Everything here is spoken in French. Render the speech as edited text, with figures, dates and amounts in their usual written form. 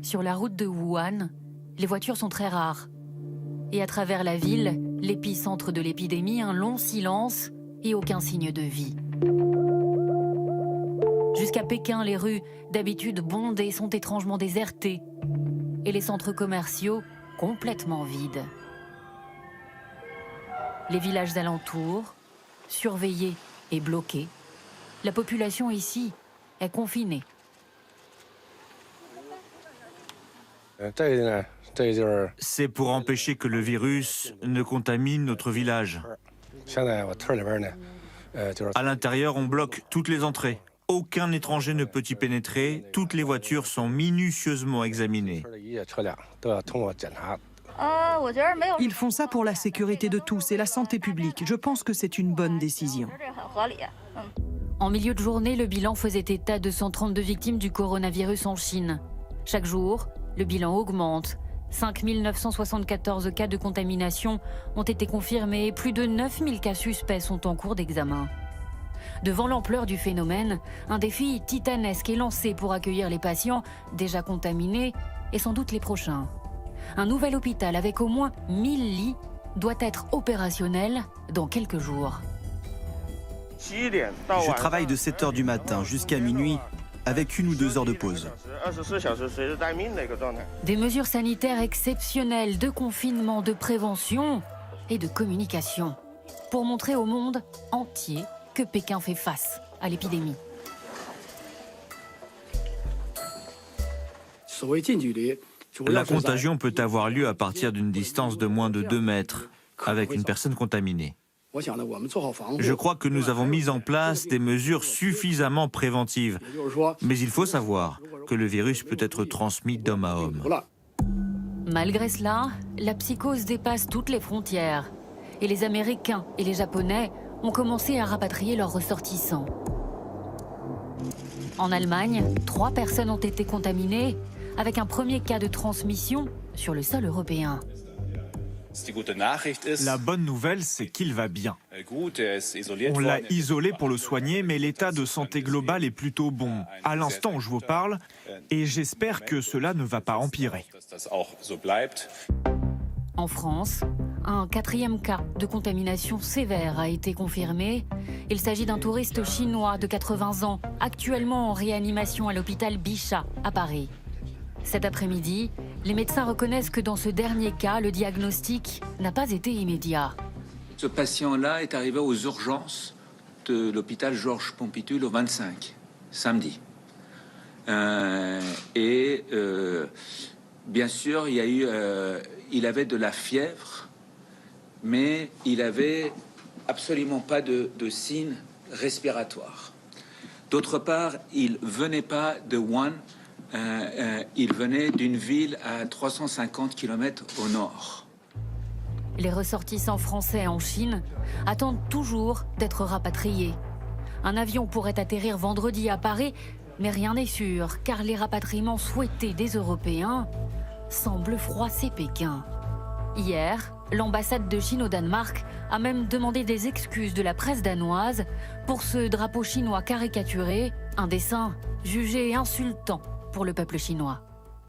Sur la route de Wuhan, les voitures sont très rares. Et à travers la ville, l'épicentre de l'épidémie, un long silence et aucun signe de vie. Jusqu'à Pékin, les rues, d'habitude bondées, sont étrangement désertées. Et les centres commerciaux complètement vides. Les villages alentours, surveillés et bloqués. La population ici est confinée. C'est pour empêcher que le virus ne contamine notre village. À l'intérieur, on bloque toutes les entrées. Aucun étranger ne peut y pénétrer. Toutes les voitures sont minutieusement examinées. Ils font ça pour la sécurité de tous et la santé publique. Je pense que c'est une bonne décision. En milieu de journée, le bilan faisait état de 132 victimes du coronavirus en Chine. Chaque jour, le bilan augmente. 5 974 cas de contamination ont été confirmés et plus de 9 000 cas suspects sont en cours d'examen. Devant l'ampleur du phénomène, un défi titanesque est lancé pour accueillir les patients déjà contaminés et sans doute les prochains. Un nouvel hôpital avec au moins 1000 lits doit être opérationnel dans quelques jours. Je travaille de 7 h du matin jusqu'à minuit avec 1 ou 2 heures de pause. Des mesures sanitaires exceptionnelles de confinement, de prévention et de communication pour montrer au monde entier que Pékin fait face à l'épidémie. La contagion peut avoir lieu à partir d'une distance de moins de 2 mètres avec une personne contaminée. Je crois que nous avons mis en place des mesures suffisamment préventives. Mais il faut savoir que le virus peut être transmis d'homme à homme. Malgré cela, la psychose dépasse toutes les frontières. Et les Américains et les Japonais ont commencé à rapatrier leurs ressortissants. En Allemagne, 3 personnes ont été contaminées, avec un premier cas de transmission sur le sol européen. La bonne nouvelle, c'est qu'il va bien. On l'a isolé pour le soigner, mais l'état de santé global est plutôt bon, à l'instant où je vous parle, et j'espère que cela ne va pas empirer. En France, un 4e cas de contamination sévère a été confirmé. Il s'agit d'un touriste chinois de 80 ans, actuellement en réanimation à l'hôpital Bichat, à Paris. Cet après-midi, les médecins reconnaissent que dans ce dernier cas, le diagnostic n'a pas été immédiat. Ce patient-là est arrivé aux urgences de l'hôpital Georges Pompidou le 25, samedi. Bien sûr, il avait de la fièvre, mais il avait absolument pas de signes respiratoires. D'autre part, il venait pas de Wuhan. Il venait d'une ville à 350 km au nord. Les ressortissants français en Chine attendent toujours d'être rapatriés. Un avion pourrait atterrir vendredi à Paris, mais rien n'est sûr, car les rapatriements souhaités des Européens semblent froisser Pékin. Hier, l'ambassade de Chine au Danemark a même demandé des excuses de la presse danoise pour ce drapeau chinois caricaturé, un dessin jugé insultant pour le peuple chinois.